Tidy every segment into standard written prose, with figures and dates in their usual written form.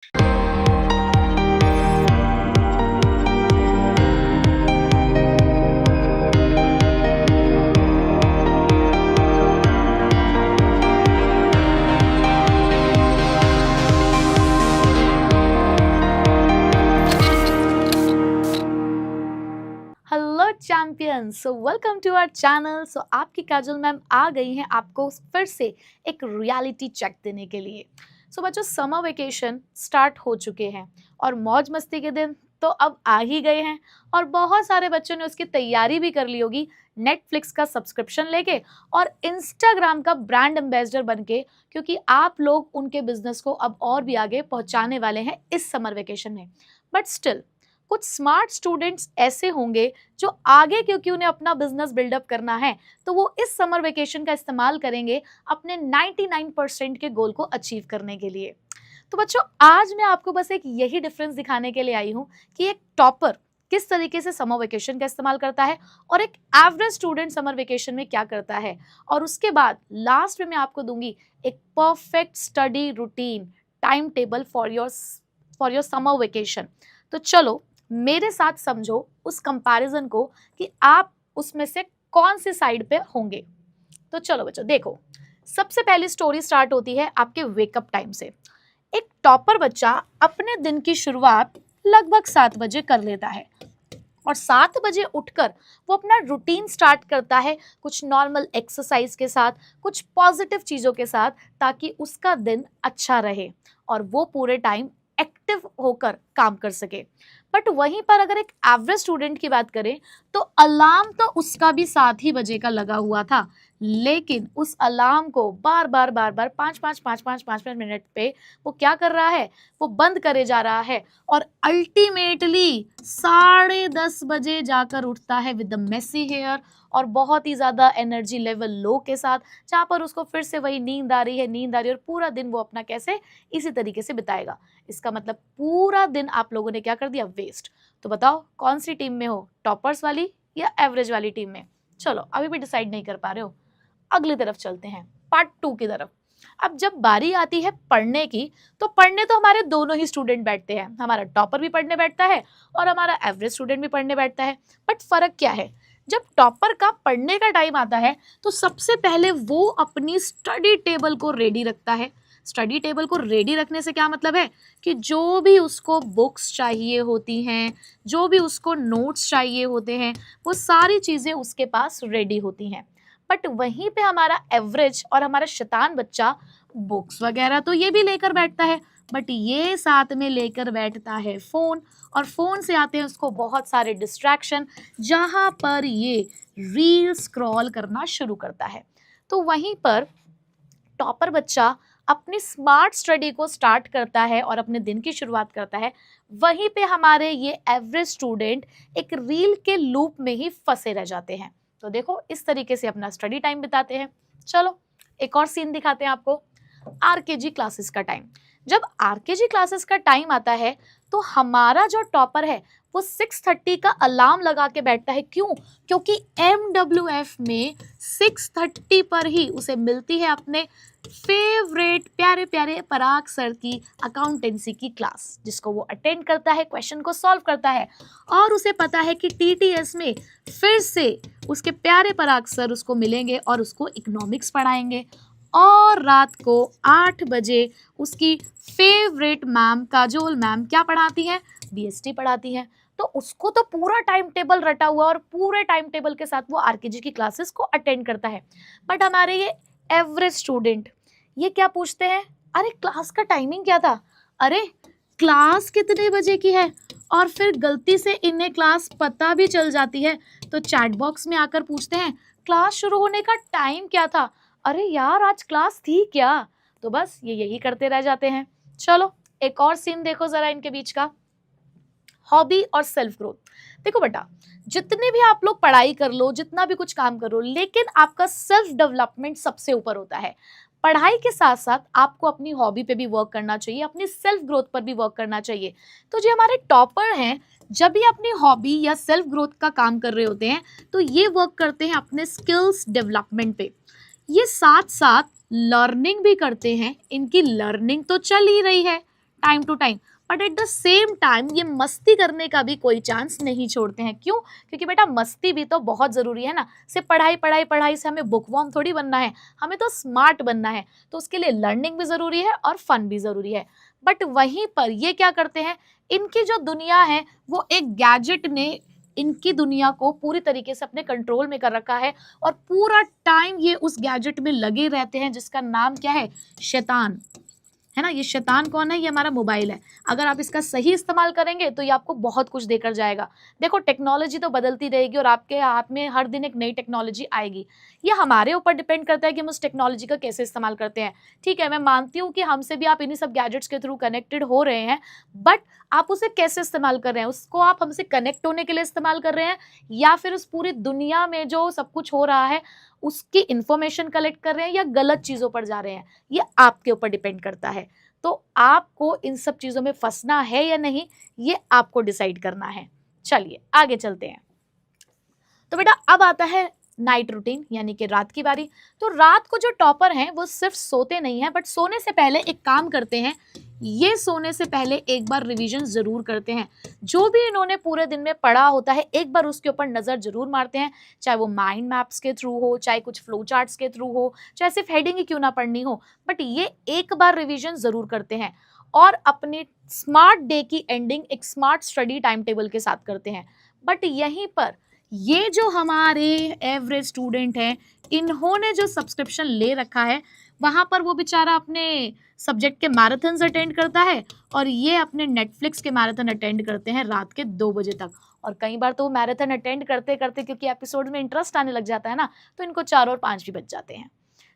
Hello champion, so welcome to our channel. सो आपकी Kajal ma'am आ गई हैं आपको फिर से एक रियलिटी चेक देने के लिए। सो बच्चों, समर वेकेशन स्टार्ट हो चुके हैं और मौज मस्ती के दिन तो अब आ ही गए हैं और बहुत सारे बच्चों ने उसकी तैयारी भी कर ली होगी नेटफ्लिक्स का सब्सक्रिप्शन लेके और इंस्टाग्राम का ब्रांड एम्बेसडर बनके, क्योंकि आप लोग उनके बिजनेस को अब और भी आगे पहुंचाने वाले हैं इस समर वेकेशन में। बट स्टिल कुछ स्मार्ट स्टूडेंट्स ऐसे होंगे जो आगे, क्योंकि उन्हें अपना बिजनेस बिल्डअप करना है, तो वो इस समर वेकेशन का इस्तेमाल करेंगे अपने 99% के गोल को अचीव करने के लिए। तो बच्चों, आज मैं आपको बस एक यही डिफरेंस दिखाने के लिए आई हूँ कि एक टॉपर किस तरीके से समर वेकेशन का इस्तेमाल करता है और एक एवरेज स्टूडेंट समर वेकेशन में क्या करता है। और उसके बाद लास्ट में मैं आपको दूंगी एक perfect study routine time table for your summer vacation. तो चलो मेरे साथ समझो उस कंपैरिजन को कि आप उसमें से कौन सी साइड पे होंगे। तो चलो बच्चों देखो, सबसे पहली स्टोरी स्टार्ट होती है आपके वेकअप टाइम से। एक टॉपर बच्चा अपने दिन की शुरुआत लगभग 7 बजे कर लेता है और 7 बजे उठकर वो अपना रूटीन स्टार्ट करता है कुछ नॉर्मल एक्सरसाइज के साथ, कुछ पॉजिटिव चीज़ों के साथ, ताकि उसका दिन अच्छा रहे और वो पूरे टाइम एक्टिव होकर काम कर सके। बट वहीं पर अगर एक एवरेज स्टूडेंट की बात करें तो अलार्म तो उसका भी 7 ही बजे का लगा हुआ था, लेकिन उस अलार्म को बार बार 5 मिनट पे वो क्या कर रहा है, वो बंद करे जा रहा है और अल्टीमेटली 10:30 बजे जाकर उठता है विद द मेसी हेयर और बहुत ही ज़्यादा एनर्जी लेवल लो के साथ, जहाँ पर उसको फिर से वही नींद आ रही है और पूरा दिन वो अपना कैसे इसी तरीके से बिताएगा। इसका मतलब पूरा दिन आप लोगों ने क्या कर दिया, वेस्ट। तो बताओ कौन सी टीम में हो, टॉपर्स वाली या एवरेज वाली टीम में? चलो अभी भी डिसाइड नहीं कर पा रहे हो, अगली तरफ चलते हैं, पार्ट 2 की तरफ। अब जब बारी आती है पढ़ने की, तो पढ़ने तो हमारे दोनों ही स्टूडेंट बैठते हैं, हमारा टॉपर भी पढ़ने बैठता है और हमारा एवरेज स्टूडेंट भी पढ़ने बैठता है। बट फर्क क्या है, जब टॉपर का पढ़ने का टाइम आता है तो सबसे पहले वो अपनी स्टडी टेबल को रेडी रखता है। स्टडी टेबल को रेडी रखने से क्या मतलब है कि जो भी उसको बुक्स चाहिए होती हैं, जो भी उसको नोट्स चाहिए होते हैं, वो सारी चीज़ें उसके पास रेडी होती हैं। बट वहीं पे हमारा एवरेज और हमारा शैतान बच्चा बुक्स वगैरह तो ये भी लेकर बैठता है, बट ये साथ में लेकर बैठता है फ़ोन, और फ़ोन से आते हैं उसको बहुत सारे डिस्ट्रैक्शन, जहाँ पर ये रील स्क्रॉल करना शुरू करता है। तो वहीं पर टॉपर बच्चा अपनी स्मार्ट स्टडी को स्टार्ट करता है और अपने दिन की शुरुआत करता है। वहीं पे हमारे ये एवरेज स्टूडेंट एक रील के लूप में ही फंसे रह जाते हैं। तो देखो इस तरीके से अपना स्टडी टाइम बिताते हैं। चलो एक और सीन दिखाते हैं आपको, आरकेजी क्लासेस का टाइम। जब आरकेजी क्लासेस का टाइम आता है तो हमारा जो टॉपर है वो 6:30 का अलार्म लगा के बैठता है। क्यों? क्योंकि MWF में 6:30 पर ही उसे मिलती है अपने फेवरेट प्यारे प्यारे पराग सर की अकाउंटेंसी की क्लास, जिसको वो अटेंड करता है, क्वेश्चन को सॉल्व करता है और उसे पता है कि TTS में फिर से उसके प्यारे पराग सर उसको मिलेंगे और उसको इकोनॉमिक्स पढ़ाएंगे। और रात को 8 बजे उसकी फेवरेट मैम काजोल मैम क्या पढ़ाती हैं, BST पढ़ाती हैं। तो उसको तो पूरा टाइम टेबल रटा हुआ और पूरे टाइम टेबल के साथ वो आरकेजी की क्लासेस को अटेंड करता है। बट हमारे ये एवरेज स्टूडेंट ये क्या पूछते हैं, अरे क्लास का टाइमिंग क्या था, अरे क्लास कितने बजे की है, और फिर गलती से इन्हें क्लास पता भी चल जाती है तो चैट बॉक्स में आकर पूछते हैं क्लास शुरू होने का टाइम क्या था, अरे यार आज क्लास थी क्या। तो बस ये यही करते रह जाते हैं। चलो एक और सीन देखो जरा इनके बीच का, हॉबी और सेल्फ ग्रोथ। देखो बेटा, जितने भी आप लोग पढ़ाई कर लो, जितना भी कुछ काम करो, लेकिन आपका सेल्फ डेवलपमेंट सबसे ऊपर होता है। पढ़ाई के साथ साथ आपको अपनी हॉबी पे भी वर्क करना चाहिए, अपनी सेल्फ ग्रोथ पर भी वर्क करना चाहिए। तो जो हमारे टॉपर हैं, जब भी अपनी हॉबी या सेल्फ ग्रोथ का काम कर रहे होते हैं तो ये वर्क करते हैं अपने स्किल्स डेवलपमेंट पे। ये साथ साथ लर्निंग भी करते हैं, इनकी लर्निंग तो चल ही रही है, time to time, but at the same time ये मस्ती करने का भी कोई चांस नहीं छोड़ते हैं। क्यों? क्योंकि बेटा मस्ती भी तो बहुत ज़रूरी है ना। सिर्फ पढ़ाई पढ़ाई पढ़ाई से हमें बुक वॉर्म थोड़ी बनना है, हमें तो स्मार्ट बनना है। तो उसके लिए लर्निंग भी ज़रूरी है और फन भी ज़रूरी है। बट वहीं पर ये क्या करते हैं, इनकी जो दुनिया है वो एक गैजेट ने इनकी दुनिया को पूरी तरीके से अपने कंट्रोल में कर रखा है, और पूरा टाइम ये उस गैजेट में लगे रहते हैं जिसका नाम क्या है, शैतान, है ना। ये शैतान कौन है? ये हमारा मोबाइल है। अगर आप इसका सही इस्तेमाल करेंगे तो ये आपको बहुत कुछ देकर जाएगा। देखो टेक्नोलॉजी तो बदलती रहेगी और आपके हाथ में हर दिन एक नई टेक्नोलॉजी आएगी। ये हमारे ऊपर डिपेंड करता है कि हम उस टेक्नोलॉजी का कैसे इस्तेमाल करते हैं। ठीक है, मैं मानती हूँ कि हमसे भी आप इन्हीं सब गैजेट्स के थ्रू कनेक्टेड हो रहे हैं, बट आप उसे कैसे इस्तेमाल कर रहे हैं, उसको आप हमसे कनेक्ट होने के लिए इस्तेमाल कर रहे हैं, या फिर उस पूरी दुनिया में जो सब कुछ हो रहा है उसकी इंफॉर्मेशन कलेक्ट कर रहे हैं, या गलत चीज़ों पर जा रहे हैं। ये आपके ऊपर डिपेंड करता है। तो आपको इन सब चीज़ों में फंसना है या नहीं, ये आपको डिसाइड करना है। चलिए आगे चलते हैं। तो बेटा अब आता है नाइट रूटीन, यानी कि रात की बारी। तो रात को जो टॉपर हैं वो सिर्फ सोते नहीं हैं, बट सोने से पहले एक काम करते हैं। ये सोने से पहले एक बार रिवीजन जरूर करते हैं। जो भी इन्होंने पूरे दिन में पढ़ा होता है एक बार उसके ऊपर नज़र जरूर मारते हैं, चाहे वो माइंड मैप्स के थ्रू हो, चाहे कुछ फ्लो चार्ट्स के थ्रू हो, चाहे सिर्फ हेडिंग ही क्यों ना पढ़नी हो, बट ये एक बार रिवीजन जरूर करते हैं। और अपनी स्मार्ट डे की एंडिंग एक स्मार्ट स्टडी टाइम टेबल के साथ करते हैं। बट यहीं पर ये जो हमारे एवरेज स्टूडेंट हैं, इन्होंने जो सब्सक्रिप्शन ले रखा है वहाँ पर वो बेचारा अपने सब्जेक्ट के मैराथन्स अटेंड करता है, और ये अपने नेटफ्लिक्स के मैराथन अटेंड करते हैं रात के 2 बजे तक। और कई बार तो वो मैराथन अटेंड करते करते, क्योंकि एपिसोड में इंटरेस्ट आने लग जाता है ना, तो इनको 4 और 5 भी बज जाते हैं।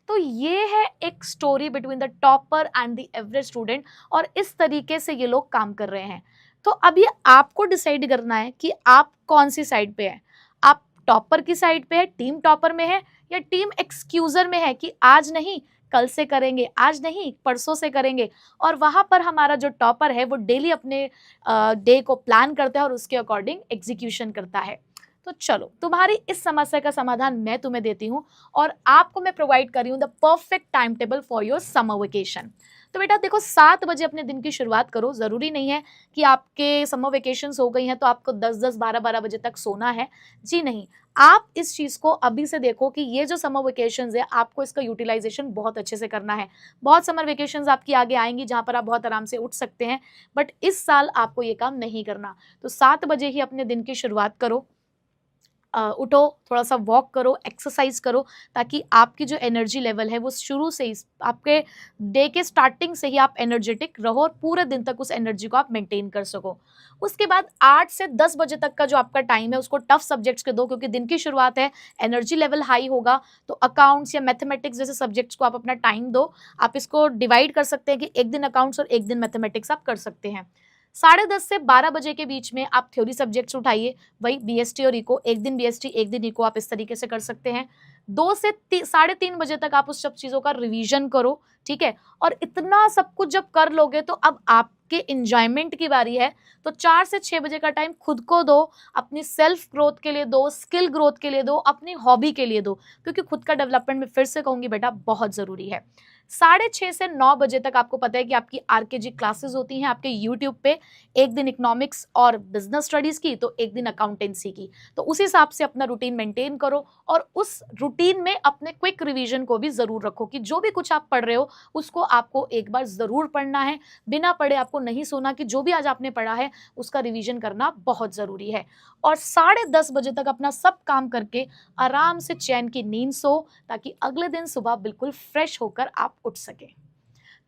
तो ये है एक story between the topper and the average student, और इस तरीके से ये लोग काम कर रहे हैं। तो अब ये आपको डिसाइड करना है कि आप कौन सी साइड पे है। आप टॉपर की साइड पे है, टीम टॉपर में है, या टीम एक्सक्यूजर में है कि आज नहीं कल से करेंगे, आज नहीं परसों से करेंगे। और वहां पर हमारा जो टॉपर है वो डेली अपने डे को प्लान करता है और उसके अकॉर्डिंग एग्जीक्यूशन करता है। तो चलो तुम्हारी इस समस्या का समाधान मैं तुम्हें देती हूँ, और आपको मैं प्रोवाइड कर रही हूँ the perfect time table for your summer vacation. तो बेटा देखो 7 बजे अपने दिन की शुरुआत करो। ज़रूरी नहीं है कि आपके समर वेकेशंस हो गई हैं तो आपको 10-10 12-12 बजे तक सोना है। जी नहीं, आप इस चीज़ को अभी से देखो कि ये जो समर वेकेशंस है आपको इसका यूटिलाइजेशन बहुत अच्छे से करना है। बहुत समर वेकेशंस आपकी आगे आएंगी जहाँ पर आप बहुत आराम से उठ सकते हैं, बट इस साल आपको ये काम नहीं करना। तो 7 बजे ही अपने दिन की शुरुआत करो। उठो, थोड़ा सा वॉक करो, एक्सरसाइज करो, ताकि आपकी जो एनर्जी लेवल है वो शुरू से ही, आपके डे के स्टार्टिंग से ही आप एनर्जेटिक रहो और पूरे दिन तक उस एनर्जी को आप मेंटेन कर सको। उसके बाद 8 से 10 बजे तक का जो आपका टाइम है उसको टफ सब्जेक्ट्स के दो, क्योंकि दिन की शुरुआत है, एनर्जी लेवल हाई होगा। तो अकाउंट्स या मैथमेटिक्स जैसे सब्जेक्ट्स को आप अपना टाइम दो। आप इसको डिवाइड कर सकते हैं कि एक दिन अकाउंट्स और एक दिन मैथमेटिक्स आप कर सकते हैं। 10:30 से 12 बजे के बीच में आप थ्योरी सब्जेक्ट्स उठाइए, वही बीएसटी और इको, एक दिन बीएसटी एक दिन इको, आप इस तरीके से कर सकते हैं। 2 से 3:30 बजे तक आप उस सब चीज़ों का रिवीजन करो, ठीक है। और इतना सब कुछ जब कर लोगे तो अब आपके इंजॉयमेंट की बारी है। तो 4 से 6 बजे का टाइम खुद को दो, अपनी सेल्फ ग्रोथ के लिए दो, स्किल ग्रोथ के लिए दो, अपनी हॉबी के लिए दो, क्योंकि खुद का डेवलपमेंट में फिर से कहूँगी बेटा बहुत ज़रूरी है। 6:30 से 9 बजे तक आपको पता है कि आपकी आरकेजी क्लासेस होती हैं आपके यूट्यूब पे, एक दिन इकोनॉमिक्स और बिजनेस स्टडीज़ की, तो एक दिन अकाउंटेंसी की। तो उस हिसाब से अपना रूटीन मेंटेन करो, और उस रूटीन में अपने क्विक रिवीजन को भी ज़रूर रखो कि जो भी कुछ आप पढ़ रहे हो उसको आपको एक बार ज़रूर पढ़ना है। बिना पढ़े आपको नहीं सोना, कि जो भी आज आपने पढ़ा है उसका रिवीजन करना बहुत ज़रूरी है। और 10:30 बजे तक अपना सब काम करके आराम से चैन की नींद सो, ताकि अगले दिन सुबह बिल्कुल फ्रेश होकर आप उठ सकें।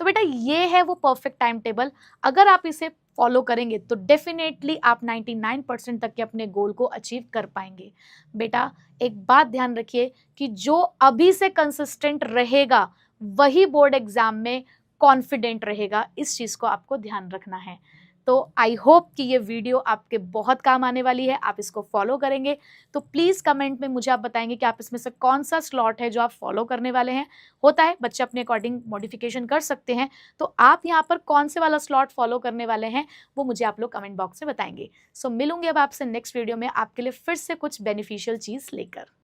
तो बेटा ये है वो परफेक्ट टाइम टेबल। अगर आप इसे फॉलो करेंगे तो डेफिनेटली आप 99% तक के अपने गोल को अचीव कर पाएंगे। बेटा एक बात ध्यान रखिए कि जो अभी से कंसिस्टेंट रहेगा वही बोर्ड एग्जाम में कॉन्फिडेंट रहेगा, इस चीज़ को आपको ध्यान रखना है। तो आई होप कि ये वीडियो आपके बहुत काम आने वाली है, आप इसको फॉलो करेंगे। तो प्लीज़ कमेंट में मुझे आप बताएंगे कि आप इसमें से कौन सा स्लॉट है जो आप फॉलो करने वाले हैं। होता है बच्चे अपने अकॉर्डिंग मॉडिफिकेशन कर सकते हैं, तो आप यहाँ पर कौन से वाला स्लॉट फॉलो करने वाले हैं वो मुझे आप लोग कमेंट बॉक्स में बताएंगे। सो मिलूंगी अब आपसे नेक्स्ट वीडियो में आपके लिए फिर से कुछ बेनिफिशियल चीज़ लेकर।